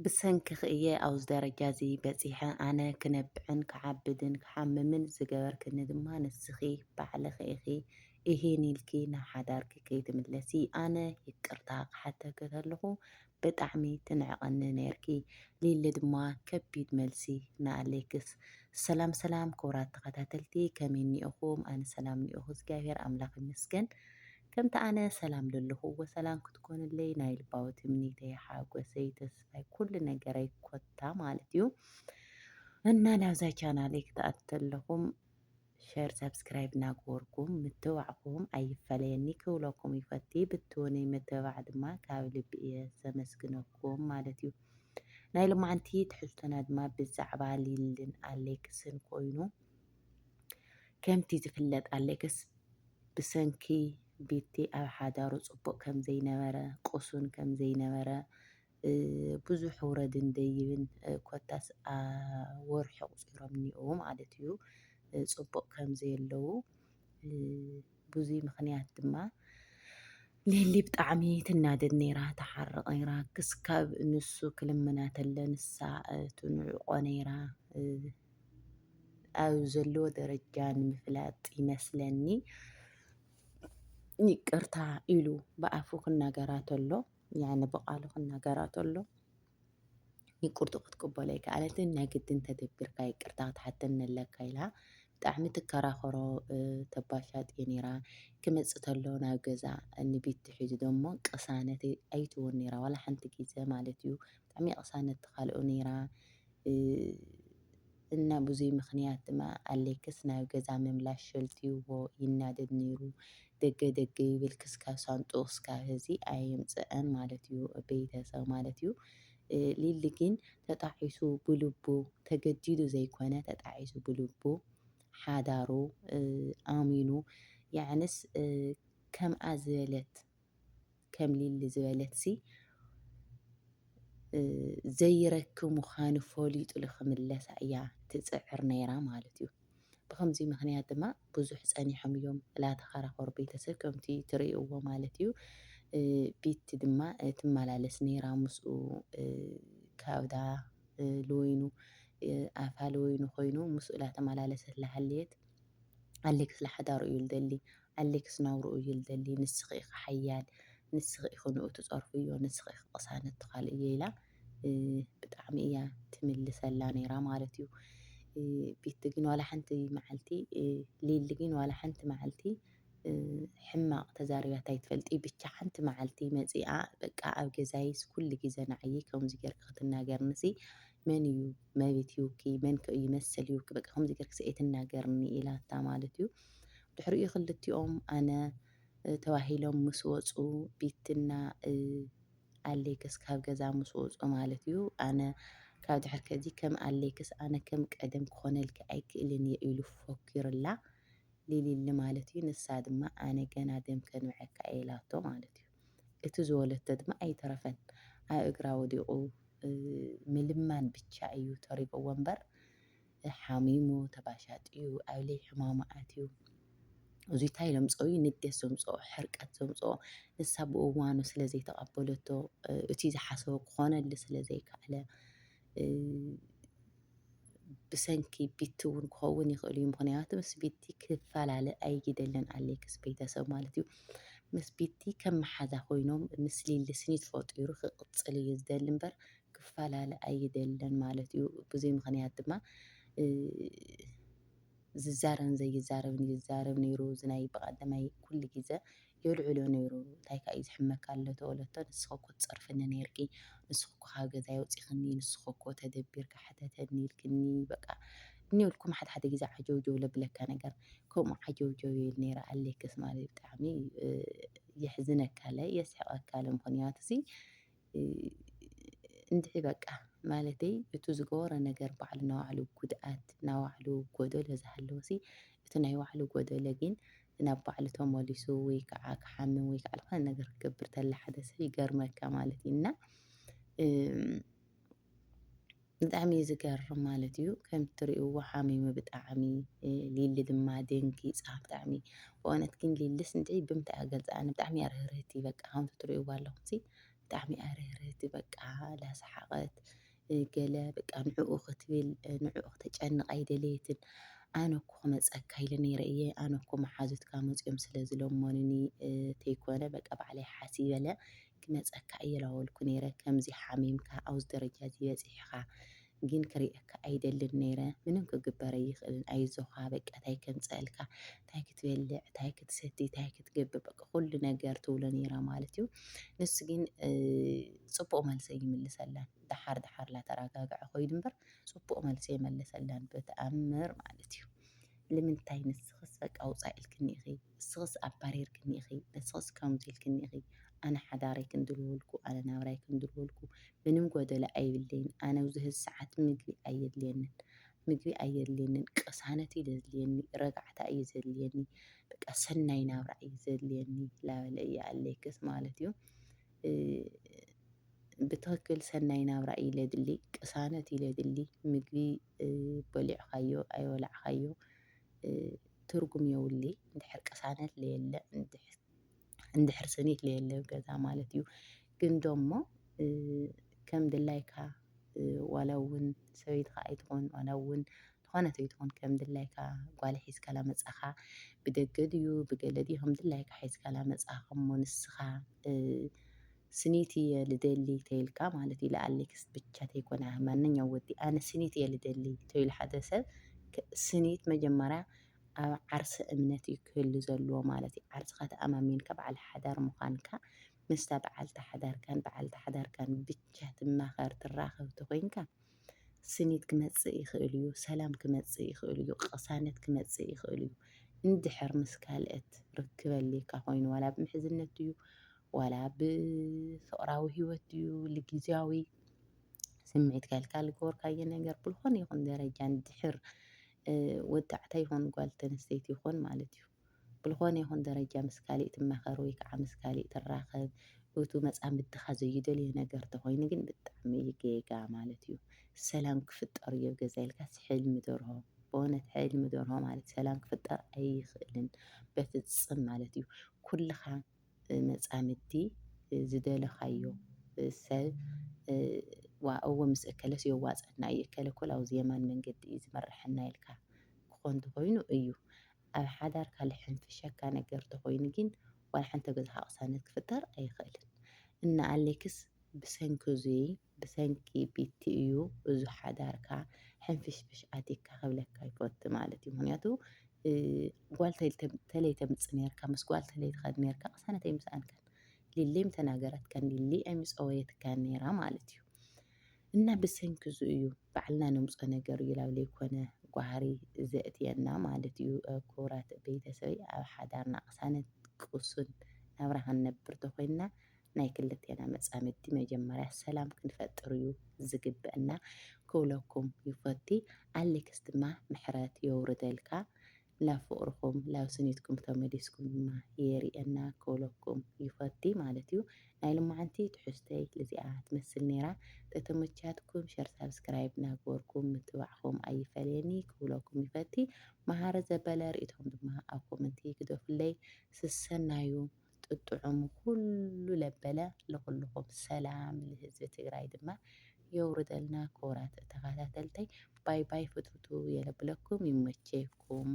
ብሰንኪ እየ ኣብዚ ደረጃ እዚ በፂሐ ኣነ ክነብዕን ክዓብድን ክሓምምን ዝገበርክኒ ድማ ንስኺ ባዕልኺ ኢኺ እሂን ኢልኪ ናብ ሓዳርኪ ከይትምለሲ ኣነ ይቅርታ ክሓተኪ ከለኹ ብጣዕሚ ትንዕቐኒ ነርኪ ሊሊ ድማ ከቢድ መልሲ ንኣሌክስ ሰላም ሰላም ክቡራት ተኸታተልቲ ከመይ እኒአኹም? ኣነ ሰላም እኒአኹ እግዚኣብሔር ኣምላኽ ይመስገን። ከምቲ ኣነ ሰላም ለለኹዎ ሰላም ክትኮንለይ ናይ ልባዊ ትምኒተይ ሓጎሰይ ተስፋይ ኩሉ ነገረይ ኮታ ማለት እዩ እና ናብዛ ቻናለይ ክትኣቱ ከለኹም ሸር ሰብስክራይብ እናገበርኩም ምትባዕኩም ኣይፈለየኒ ክብለኩም ይፈቲ ብትወነይ ምትባዕ ድማ ካብ ልቢ እየ ዘመስግነኩም ማለት እዩ። ናይ ሎማዓንቲ ትሕዝቶና ድማ ብዛዕባ ሊልን ኣሌክስን ኮይኑ ከምቲ ዝፍለጥ ኣሌክስ ብሰንኪ ቤቲ ኣብ ሓዳሩ ፅቡቅ ከም ዘይነበረ ቁሱን ከም ዘይነበረ ብዙሕ ውረድን ደይብን ኮታስ ወርሒ ቁፂሮም እኒአው ማለት እዩ ፅቡቅ ከም ዘየለዉ ብዙይ ምክንያት ድማ ሊሊ ብጣዕሚ ትናደድ ነይራ ተሓርቕ ነይራ ክስካብ ንሱ ክልምና ተለ ንሳ ትንዕቆ ነይራ ኣብ ዘለዎ ደረጃ ንምፍላጥ ይመስለኒ ይቅርታ ኢሉ ብኣፉ ክናገራ ተሎ ያነ ብቃሉ ክናገራ ተሎ ይቅርቱ ክትቅበሎ ኣይከኣለትን ናይ ግድን ተደቢርካ ይቅርታ ክትሓተኒ ኣለካ ኢላ ብጣዕሚ ትከራኸሮ ተባሻጥየ ነይራ ክመፅእ ተሎ ናብ ገዛ ንቤት ሒዙ ደሞ ቅሳነት ኣይትወን ነይራ ዋላ ሓንቲ ግዜ ማለት እዩ ብጣዕሚ ቅሳነት ትኻልኦ ነይራ እና ብዙይ ምክንያት ድማ ኣሌክስ ናብ ገዛ ምምላሽ ሸልትይዎ ይናደድ ነይሩ ደገ ደገ ይብል ክስካብ ሳንጡቕ ክስካብ ህዚ ኣይምፅአን ማለት እዩ ቤተሰብ ማለት እዩ። ሊሊ ግን ተጣዒሱ ብልቡ ተገዲዱ ዘይኮነ ተጣዒሱ ብልቡ ሓዳሩ ኣሚኑ ያዕንስ ከምኣ ዝበለት ከም ሊሊ ዝበለት ሲ ዘይረክብ ምዃኑ ፈሊጡ ንክምለሳ እያ ትፅዕር ነይራ ማለት እዩ። ብከምዚ ምክንያት ድማ ብዙሕ ፀኒሖም እዮም እናተኸራኸሩ ቤተሰብ ከምቲ ትርእይዎ ማለት እዩ። ቤቲ ድማ ትመላለስ ነይራ ምስኡ ካብዳ ለወይኑ ኣፋ ለወይኑ ኮይኑ ምስኡ እናተመላለሰት እናሃለየት ኣሌክስ ለሓዳሩ እዩ ልደሊ ኣሌክስ ናብርኡ እዩ ልደሊ ንስኺ ኢኻ ሓያል ንስኺ ኢኹ ንኡ ትፀርፍዮ ንስኺ ኢኻ ቅሳነት ትኻልእዮ ኢላ ብጣዕሚ እያ ትምልሰላ ነይራ ማለት እዩ። ቤቲ ግን ዋላ ሓንቲ መዓልቲ ሊሊ ግን ዋላ ሓንቲ መዓልቲ ሕማቕ ተዛሪባታ ኣይትፈልጢ ብቻ ሓንቲ መዓልቲ መፂኣ በቃ ኣብ ገዛይስ ኩሉ ግዜ ንዓይ ከምዚ ጌርካ ክትናገርንሲ መን እዩ መቤት ይውኪ መን ይመሰል ይውኪ በቃ ከምዚ ጌርክሲ ኣይትናገርኒ ኢላታ ማለት እዩ። ድሕሪኡ ክልቲኦም ኣነ ተባሂሎም ምስ ወፁ ቤትና ኣሌክስ ካብ ገዛ ምስ ወፁ ማለት እዩ ኣነ ካብ ድሕሪ ከዚ ከም ኣሌክስ ኣነ ከም ቀደም ክኾነልኪ ኣይክእልን እየ ኢሉ ፎኪሩላ ሊሊ ማለት እዩ። ንሳ ድማ ኣነ ገና ደም ከንብዐካ እየ ኢላቶ ማለት እዩ። እቲ ዝወለቶ ድማ ኣይተረፈን ኣብ እግራ ወዲቑ ምልማን ብቻ እዩ ተሪፍዎ እምበር ሓሚሙ ተባሻጥዩ ኣብ ለይ ሕማሙ ኣትዩ እዙይ እንታይ ዘምፅኦ እዩ ንዴት ዘምፅኦ ሕርቀት ዘምፅኦ ንሳ ብእዋኑ ስለዘይተቐበለቶ እቲ ዝሓሰቦ ክኾነሉ ስለዘይከኣለ ብሰንኪ ቤቲ እውን ክኸውን ይኽእል እዩ ምክንያቱ ምስ ቤቲ ክፈላለ ኣይግደልን ኣሌክስ ቤተሰብ ማለት እዩ። ምስ ቤቲ ከም መሓዛ ኮይኖም ምስ ሊሊ ስኒት ፈጢሩ ክቕፅል እዩ ዝደሊ እምበር ክፈላለ ኣይደልን ማለት እዩ። ብዙይ ምክንያት ድማ ዝዛረብን ዘይዛረብን ይዛረብ ነይሩ ዝናይ ብቐዳማይ ኩሉ ግዜ የልዕሎ ነይሩ እንታይ ከዓ እዩ ዝሕመካ ኣሎ ተበለቶ ንስኺ እኮ ትፀርፍኒ ነይርኪ ንስኺ እኮ ካብ ገዛይ ወፂኽኒ ንስኺ እኮ ተደቢርካ ሕተተኒ ኢልክኒ በቃ እኒአልኩም ሓደ ሓደ ግዜ ዓጀብጀብ ዘብለካ ነገር ከምኡ ዓጀብጀብ ይብል ነይራ ኣሌክስ ማለት ብጣዕሚ የሕዝነካ የስሕቐካ ምክንያቱ እዚ እንድዒ በቃ ማለተይ እቲ ዝገበሮ ነገር ባዕሉ ናይ ባዕሉ ጉድኣት ናይ ባዕሉ ጎደሎ ዝሃለወሲ እቲ ናይ ባዕሉ ጎደሎ ግን ናብ ባዕሉ ተመሊሱ ወይ ከዓ ክሓምም ወይ ከዓ ዝኾነ ነገር ክገብር ተላ ሓደ ሰብ ይገርመካ ማለት እዩ እና ብጣዕሚ እዩ ዝገርም ማለት እዩ። ከም እትሪእዎ ሓሚሙ ብጣዕሚ ሊሊ ድማ ደንጊፃ ብጣዕሚ ብእውነት ግን ሊልስ እንድዒ ብምንታይ ኣገልፃ ብጣዕሚ እያ ርህርህቲ በቃ ከምቲ ትሪእዋ ኣለኹም ብጣዕሚ ኣረርቲ በቃ ላሰሓቐት ገለ በቃ ንዕኡ ክትብል ንዕኡ ክተጨንቕ ኣይደለየትን። ኣነ እኮ ክመፀካ ኢለ ነይረ እየ ኣነ እኮ መሓዙትካ መፂኦም ስለ ዝለመኑኒ ተይኮነ በቃ ባዕለይ ሓሲበለ ክመፀካ እየላወልኩ ነይረ ከምዚ ሓሚምካ ኣብዚ ደረጃ እዚ በፂሕኻ ግን ክሪአካ ኣይደልን ነይረ ምንም ክግበር ኣይኽእልን ኣይዞኻ በቃ እንታይ ከምፀአልካ እንታይ ክትበልዕ እንታይ ክትሰቲ እንታይ ክትገብር በቃ ኩሉ ነገር ትብሎ ነይራ ማለት እዩ። ንሱ ግን ፅቡቕ መልሲ ይምልሰላን ድሓር ድሓር ላተረጋግዐ ኮይዱ እምበር ፅቡቕ መልሲ ይመልሰላን ብተኣምር ማለት እዩ። ንምንታይ ንስኽስ በቃ ውፃእ ኢልክኒ ኢኺ ንስኽስ ኣባሪርክኒ ኢኺ ንስኽስ ከምዚ ኢልክኒ ኢኺ ኣነ ሓዳረይ ክንድልወልኩ ኣነ ናብራይ ክንድልወልኩ ምንም ጎደለ ኣይብለይን ኣነ ኣብዚ ሕዚ ሰዓት ምግቢ ኣየድልየንን ቅሳነት እዩ ዘድልየኒ ረጋዕታ እዩ ዘድልየኒ በቃ ሰናይ ናብራ እዩ ዘድልየኒ ላበለ እየ ኣለይክስ ማለት እዩ። ብትክክል ሰናይ ናብራ እዩ ለድሊ ቅሳነት እዩ ለድሊ ምግቢ በሊዕኻዮ ኣይበላዕኻዮ ትርጉም የብሉ እንድሕር ቅሳነት ለየለ እንድሕር ስኒት ለየለ ገዛ ማለት እዩ። ግን ደሞ ከም ድላይካ ዋላ እውን ሰበይትካ ኣይትኾን ዋላ እውን ዝኾነት ኣይትኾን ከም ድላይካ ጓል ሒዝካ ላመፃኻ ብደገ ድዩ ብገለ ድዩ ከም ድላይካ ሒዝካ ላመፃኻ እሞ ንስኻ ስኒት እየ ልደሊ ተይልካ ማለት እዩ። ለኣሌክስ ብቻ ተይኮነ ማንኛውም ወዲ ኣነ ስኒት እየ ልደሊ ተይሉ ሓደ ሰብ ስኒት መጀመርያ ኣብ ዓርሲ እምነት እዩ ክህሉ ዘለዎ ማለት እዩ። ዓርስኻ ተኣማሚንካ በዓል ሓዳር ምዃንካ ምስታ በዓልቲ ሓዳርካን ብቻ ትማኸር ትራኸብ ተኮይንካ ስኒት ክመፅእ ይኽእል እዩ ሰላም ክመፅእ ይኽእል እዩ ቅሳነት ክመፅእ ይኽእል እዩ። እንድሕር ምስ ካልኦት ርክብ ኣለካ ኮይኑ ዋላ ብምሕዝነት ድዩ ዋላ ብፍቕራዊ ሂወት ድዩ ንግዝያዊ ስምዒት ከልካ ዝገበርካዮ ነገር ብልኾነ ይኹን ደረጃ እንድሕር ወዳዕታ ይኹን ጓል ኣንስተይቲ ይኹን ማለት እዩ ብልኾነ ይኹን ደረጃ ምስ ካሊእ ትማኸር ወይ ከዓ ምስ ካሊእ ትራኸብ እቱ መፃምድኻ ዘይደልዮ ነገር ተኾይኑ ግን ብጣዕሚ እዩ ጌጋ ማለት እዩ። ሰላም ክፍጠር እዩ ገዛ ኢልካስ ሕልሚ ደርሆ ብእውነት ሕልሚ ደርሆ ማለት ሰላም ክፍጠር ኣይኽእልን በፍፅም ማለት እዩ። ኩልኻ መፃምድቲ ዝደለኻዮ ሰብ እዎ ምስ እከለስ የዋፅአና እዩ እከለ እኮ ኣብዚ የማን መንገዲ እዩ ዝመርሐና ኢልካ ክኾን ተኮይኑ እዩ። ኣብ ሓዳርካ ዝሕንፍሸካ ነገር ተኮይኑ ግን ዋላ ሓንቲ ገዛኻ ቅሳነት ክፍጠር ኣይኽእልን። እና ኣሌክስ ብሰንኪ እዙይ ብሰንኪ ቢቲ እዩ እዚ ሓዳርካ ሕንፍሽፍሽ ኣቲካ ክብለካ ይፈቱ ማለት እዩ። ምክንያቱ ጓል ተለይተምፅእ ነርካ ምስ ጓል ተለይትኸድ ነርካ ቅሳነት ኣይምፅኣንካን ሊለይ ምተናገረትካን ሊለይ ኣይምፀወየትካን ነይራ ማለት እዩ። እና ብሰንኪ እዚ እዩ ባዕልና ነምፆ ነገር እዩ ላብ ዘይኮነ ጓህሪ ዘእትየና ማለት እዩ። ክቡራት ቤተሰበይ ኣብ ሓዳርና ቅሳነት ቁሱን ናብራ ክንነብር ተኮይንና ናይ ክልቴና መፃምድቲ መጀመርያ ሰላም ክንፈጥር እዩ ዝግበአና ክብለኩም ይፈቲ። ኣሌክስ ድማ ምሕረት የውርደልካ ላብ ፍቅርኩም ላብ ስኒትኩም ተመሊስኩም ድማ የሪአና ክብለኩም ይፈቲ ማለት እዩ። ናይ ሎማዓንቲ ትሕዝቶይ እዚኣ ትመስል ነይራ ተተመቻትኩም ሸር ሳብስክራይብ እናገበርኩም ምትባዕኩም ኣይፈለየኒ ክብለኩም ይፈቲ። መሃረ ዘበለ ርእቶም ድማ ኣብ ኮመንቲ ክደፍለይ ስሰናዩ ጥጥዑሙ ኩሉ ለበለ ለኩልኩም ሰላም ንህዝቢ ትግራይ ድማ የውርደልና ክቡራት ተኸታተልተይ ባይ ባይ ፍቱቱ የለብለኩም ይመቸይኩም።